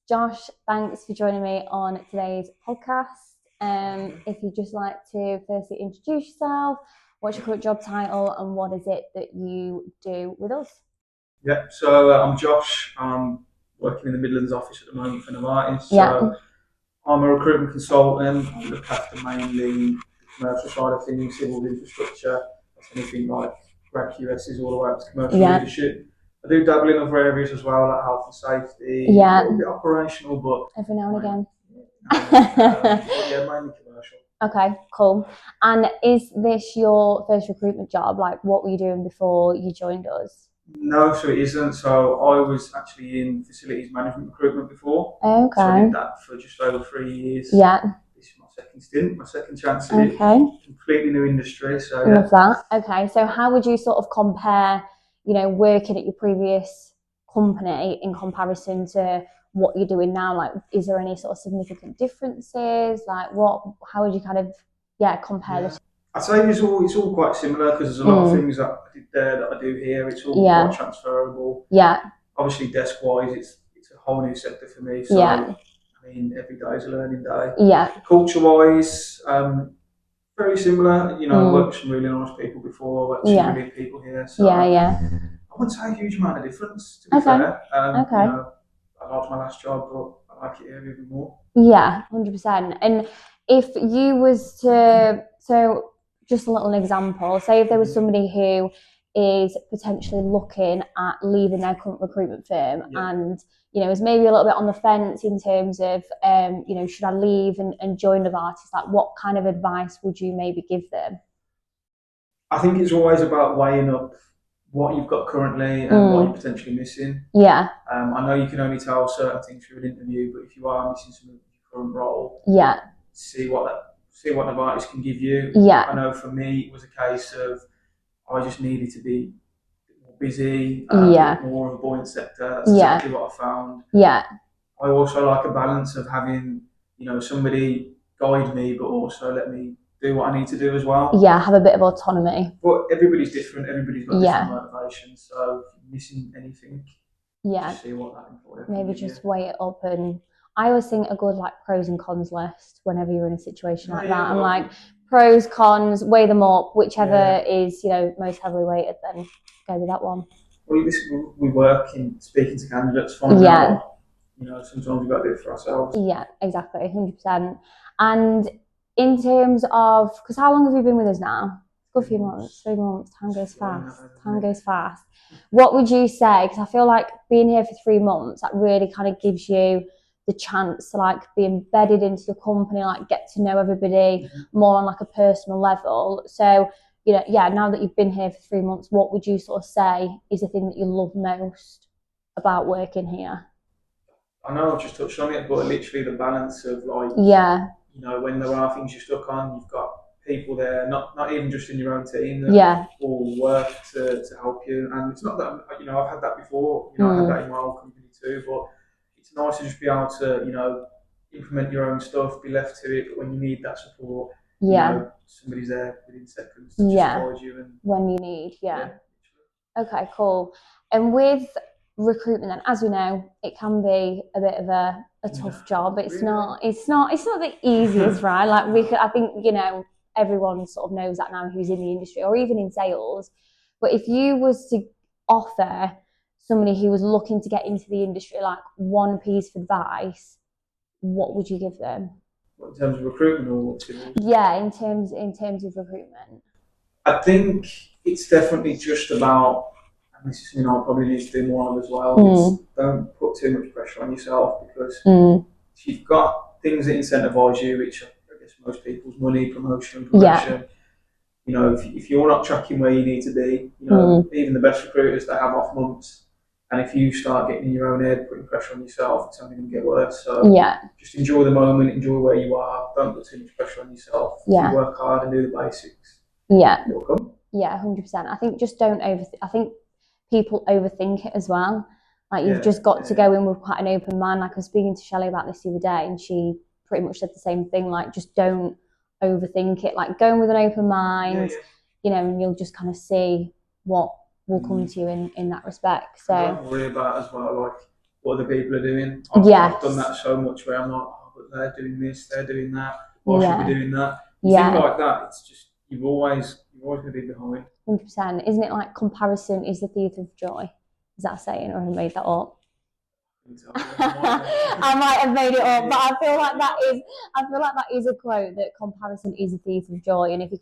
Josh, thanks for joining me on today's podcast. If you'd just like to firstly introduce yourself, what's your current job title, and what is it that you do with us? Yeah, so I'm Josh. I'm working in the Midlands office at the moment for Novartis. Yeah. So I'm a recruitment consultant. I look after mainly the commercial side of things, civil infrastructure, that's anything like grad QSs all the way up to commercial Yeah. leadership. I do dabble in other areas as well, like health and safety, Yeah. a little bit operational, but Every now and again. but yeah, mainly commercial. Okay, cool. And is this your first recruitment job? Like, what were you doing before you joined us? No, so it isn't. So I was actually in facilities management recruitment before. So I Okay. did that for just over 3 years. Yeah. This is my second stint, my second chance at it. Okay. Completely new industry. So Love that. Okay, so how would you sort of compare, working at your previous company in comparison to what you're doing now? Like, is there any sort of significant differences? Like, how would you kind of, compare the yeah. I'd say it's all quite similar because there's a lot of things that I did there that I do here. It's all Yeah. quite transferable. Yeah. Obviously, desk wise, it's a whole new sector for me. So Yeah. I mean, every day is a learning day. Yeah. Culture wise, very similar. I've worked with some really nice people before. Worked with some Yeah. brilliant people here. So Yeah. I wouldn't say a huge amount of difference, to be Okay. fair. Okay. I liked my last job, but I like it here even more. Yeah, 100%. And if you was to, so just a little example, say if there was somebody who is potentially looking at leaving their current recruitment firm Yeah. and, is maybe a little bit on the fence in terms of, should I leave and join Novartis? Like, what kind of advice would you maybe give them? I think it's always about weighing up what you've got currently and what you're potentially missing. Yeah, I know you can only tell certain things through an interview, but if you are missing some of your current role, yeah, see what Novartis can give you. yeah, I know for me it was a case of I just needed to be more busy, yeah, more of a buoyant sector. That's yeah, exactly what I found. yeah, I also like a balance of having, somebody guide me, but also let me do what I need to do as well. yeah, have a bit of autonomy. But everybody's different. Everybody's got different Yeah, motivations. So if you're missing anything, yeah. just see what that employer can Maybe give you. just weigh it up. And I always think a good like pros and cons list whenever you're in a situation like that. I'm like, pros, cons, weigh them up, whichever is most heavily weighted, then go with that one. Well, we work in speaking to candidates, finding out. Sometimes we've got to do it for ourselves. Yeah, exactly, 100%. And in terms of, because how long have you been with us now? Good few months, 3 months. Time goes fast. Time goes fast. What would you say? Because I feel like being here for 3 months, that really kind of gives you the chance to like be embedded into the company, like get to know everybody more on like a personal level. So, now that you've been here for 3 months, what would you sort of say is the thing that you love most about working here? I know I've just touched on it, but literally the balance of like, when there are things you're stuck on, you've got people there, not even just in your own team, that will work to help you. And it's not that, I've had that before, I had that in my old company too, but it's nice to just be able to, implement your own stuff, be left to it, but when you need that support, somebody's there within seconds to just guide you. And when you need, Okay, cool. And with recruitment, then, as we know, it can be a bit of a tough job. It's not the easiest, right? Like I think everyone sort of knows that now who's in the industry or even in sales. But if you was to offer somebody who was looking to get into the industry like one piece of advice, what would you give them? In terms of recruitment or what? Yeah, in terms of recruitment. I think it's definitely just about, and this is something I probably need to do more of as well. Don't put too much pressure on yourself, because if you've got things that incentivise you, which I guess most people's money, promotion, progression. If you're not tracking where you need to be, even the best recruiters that have off months, and if you start getting in your own head, putting pressure on yourself, it's only going to get worse. So just enjoy the moment, enjoy where you are. Don't put too much pressure on yourself. If you work hard and do the basics, it'll come. Yeah, 100%. I think just don't I think people overthink it as well. Like you've just got to go in with quite an open mind. Like I was speaking to Shelley about this the other day, and she pretty much said the same thing. Like just don't overthink it. Like go in with an open mind, and you'll just kind of see what will come to you in that respect. So don't worry about it as well. Like what other people are doing. Yes. I've done that so much where I'm like, oh, but they're doing this, they're doing that. Why should we be doing that? You think like that, it's just you're always going to be behind. 100%. Isn't it like comparison is the thief of joy? Is that a saying, or have I made that up? I might have made it up, but I feel like that is a quote, that comparison is a thief of joy. And if you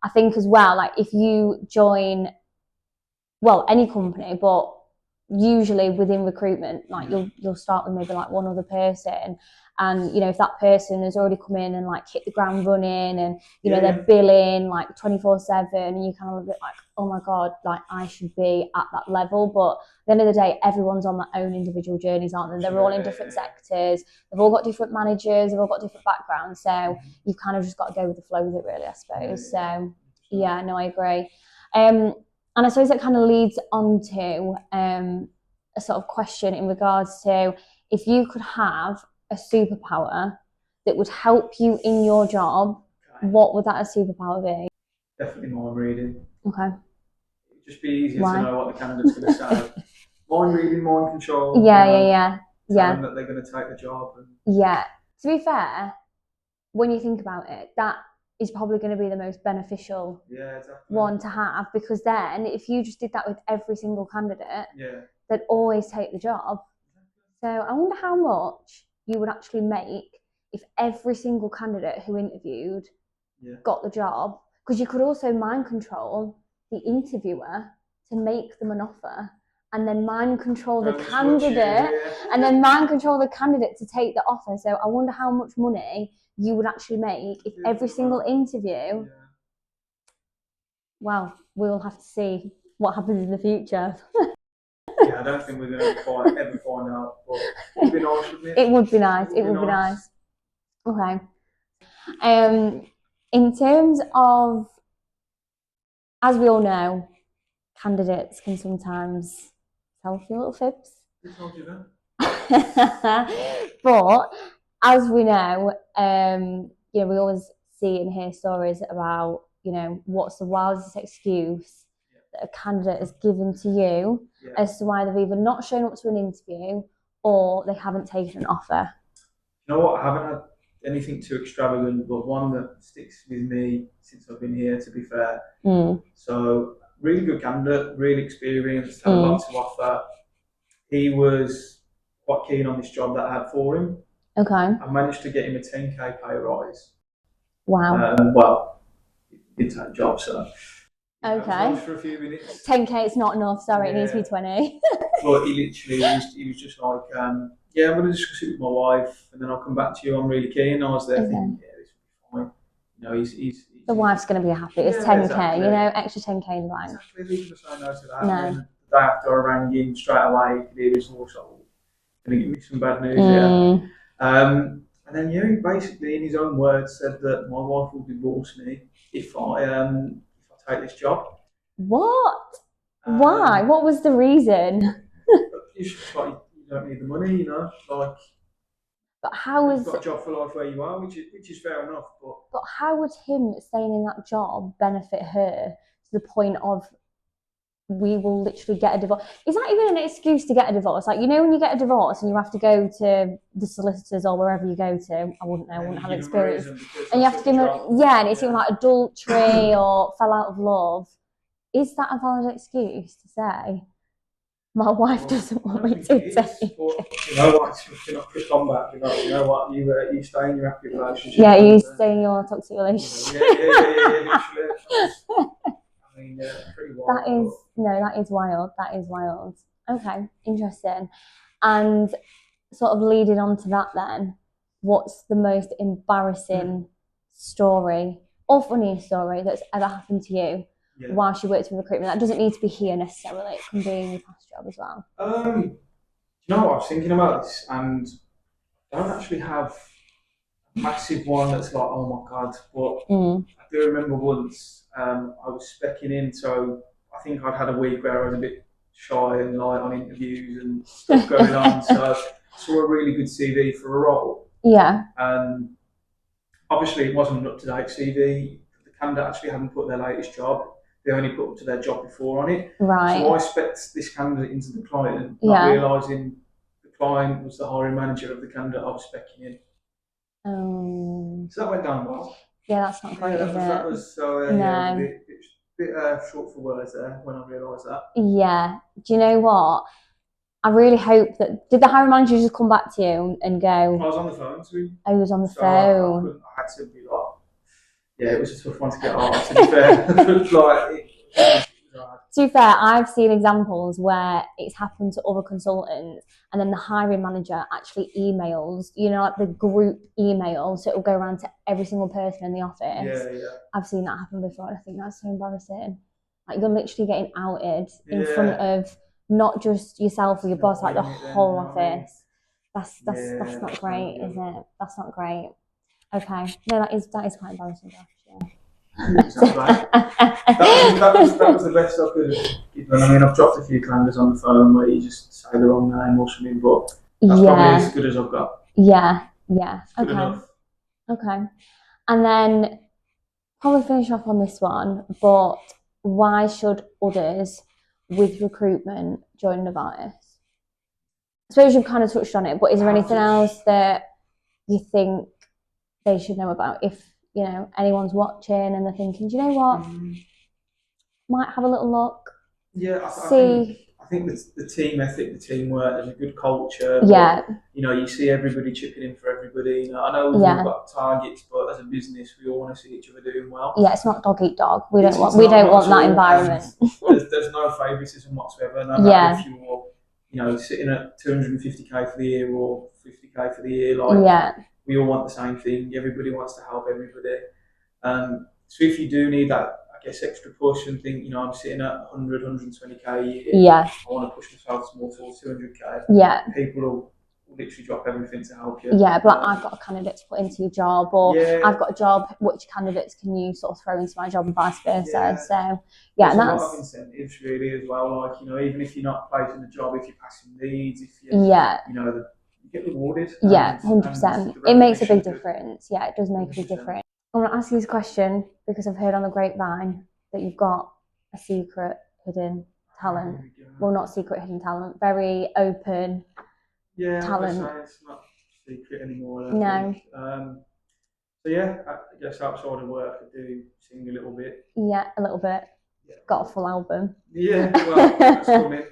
I think as well, like if you join, well, any company, but usually within recruitment, like you'll start with maybe like one other person, and if that person has already come in and like hit the ground running, and they're billing like 24/7, and you kind of a bit like, oh my god, like I should be at that level. But at the end of the day, everyone's on their own individual journeys, aren't they? They're all in different sectors, they've all got different managers, they've all got different backgrounds, so you've kind of just got to go with the flow with it, really, I suppose. So yeah, no, I agree. And I suppose that kind of leads on to a sort of question in regards to, if you could have a superpower that would help you in your job, what would that a superpower be? Definitely mind reading. Okay. It'd just be easier to know what the candidate's going to say. Mind reading, mind control. Yeah. Tell them that they're going to take the job. Yeah. To be fair, when you think about it, that is probably going to be the most beneficial one to have, because then if you just did that with every single candidate, they'd always take the job. So I wonder how much you would actually make if every single candidate who interviewed got the job, because you could also mind control the interviewer to make them an offer, and then mind control the candidate, and then mind control the candidate to take the offer. So I wonder how much money you would actually make if every single interview. Well, we'll have to see what happens in the future. I don't think we're going to ever find out, but it would be nice, wouldn't it? It would be nice. It would be nice. Okay. In terms of, as we all know, candidates can sometimes tell a few little fibs. Who told you that? But as we know, we always see and hear stories about, what's the wildest excuse that a candidate has given to you as to why they've either not shown up to an interview or they haven't taken an offer. You know what? I haven't had anything too extravagant, but one that sticks with me since I've been here, to be fair. So, really good candidate, really experienced, had a lot to offer. He was quite keen on this job that I had for him. Okay. I managed to get him a 10k pay rise. Wow. Well, he did take the job, so. Okay. For a few minutes. 10k is not enough. Sorry, it needs to be 20. But he was just like, I'm going to discuss it with my wife, and then I'll come back to you. I'm really keen. I was there thinking, this will be fine. He's the wife's going to be happy. It's 10k, exactly. Extra 10k in the bank. Exactly. He was saying no to that. No. And the day after I rang him straight away, he could hear his voice. Going to give me some bad news here. And then he basically, in his own words, said that my wife will divorce me if I take this job. What? Why? What was the reason? It's just like, you don't need the money, like. But how is you've got a job for life where you are, which is fair enough. But how would him staying in that job benefit her to the point of, we will literally get a divorce? Is that even an excuse to get a divorce? Like, when you get a divorce and you have to go to the solicitors or wherever you go to, I wouldn't have experience. And you have to give them, and it's even like adultery or fell out of love. Is that a valid excuse to say, my wife doesn't want me to take it? You know what? You're not quick on back. You know what? You stay in your happy relationship. Yeah, you stay in your toxic relationship. Yeah, literally. I mean, pretty wild. That is wild. That is wild. Okay, interesting. And sort of leading on to that then, what's the most embarrassing story or funniest story that's ever happened to you whilst you worked in recruitment? That doesn't need to be here necessarily. It can be in your past job as well. You know what? I was thinking about this, and I don't actually have a massive one that's like, oh my god, but I do remember once I was speccing in, so I think I'd had a week where I was a bit shy and light on interviews and stuff going on, so I saw a really good CV for a role. Yeah. Obviously it wasn't an up-to-date CV. The candidate actually hadn't put their latest job. They only put up to their job before on it. Right. So I spec'd this candidate into the client, not realising the client was the hiring manager of the candidate I was speccing in. So that went down well. Yeah, that's not great, is that it? was so No. yeah, it was a bit short for words there when I realised that. Yeah. Do you know what? I really hope that. Did the hiring manager just come back to you and go? I was on the phone to him. Oh, he was on the So phone. I had to be like, yeah, it was a tough one to get off. To be fair, it was hard. To be fair, I've seen examples where it's happened to other consultants, and then the hiring manager actually emails, like the group email, so it'll go around to every single person in the office. Yeah. I've seen that happen before, and I think that's so embarrassing. Like, you're literally getting outed in front of not just yourself or your boss, like the whole office. That's not great, is it? That's not great. Okay, no, that is quite embarrassing, Josh. Yeah. That was the best I could have done. I mean, I've dropped a few clangers on the phone where you just say the wrong name or something, but that's probably as good as I've got. Yeah. Good enough. Okay. And then probably finish off on this one, but why should others with recruitment join Novartis? I suppose you've kind of touched on it, but is there anything else that you think they should know about if anyone's watching and they're thinking, do you know what, might have a little look? Yeah, I think the team ethic, the teamwork, there's a good culture. Yeah. But, you see everybody chipping in for everybody. I know we've all got targets, but as a business, we all want to see each other doing well. Yeah, it's not dog eat dog. We don't want that environment. There's no favouritism whatsoever. No matter if you're, sitting at 250k for the year or 50k for the year, we all want the same thing. Everybody wants to help everybody. So if you do need that, I guess, extra push and think, I'm sitting at 100, 120k a year. Yeah. I want to push myself more towards 200k. Yeah. People will literally drop everything to help you. Yeah, but I've got a candidate to put into your job, or I've got a job, which candidates can you sort of throw into my job and vice versa. Yeah. So, there's a lot of incentives really as well. Like, even if you're not placing the job, if you're passing leads, if you, you get rewarded. Yeah, 100%. It makes a big difference. Yeah, it does make 100%. A big difference. I want to ask you this question because I've heard on the grapevine that you've got a secret hidden talent. Well, not secret hidden talent, very open talent. It's not secret anymore. No. So I guess outside of work, I do sing a little bit. Yeah, a little bit. Yeah. Got a full album. Yeah, well, that's coming.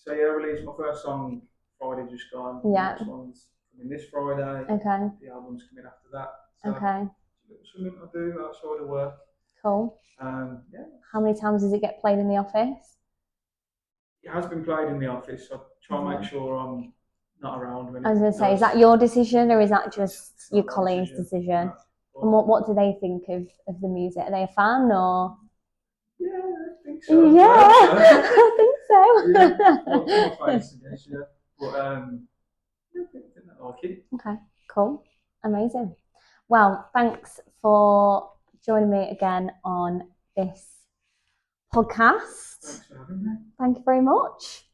So I released my first song Friday just gone. Yeah. The next one's coming this Friday. Okay. The album's coming after that. So okay. It's something I do outside of work. Cool. How many times does it get played in the office? It has been played in the office. I try and make sure I'm not around when I was going to say, is that your decision or is that just your colleagues' decision? No. And what do they think of the music? Are they a fan or? Yeah, I think so. Yeah, I think so. Yeah, my face, I guess, yeah. But I think I like it. Okay, cool. Amazing. Well, thanks for joining me again on this podcast. Thanks for having me. Thank you very much.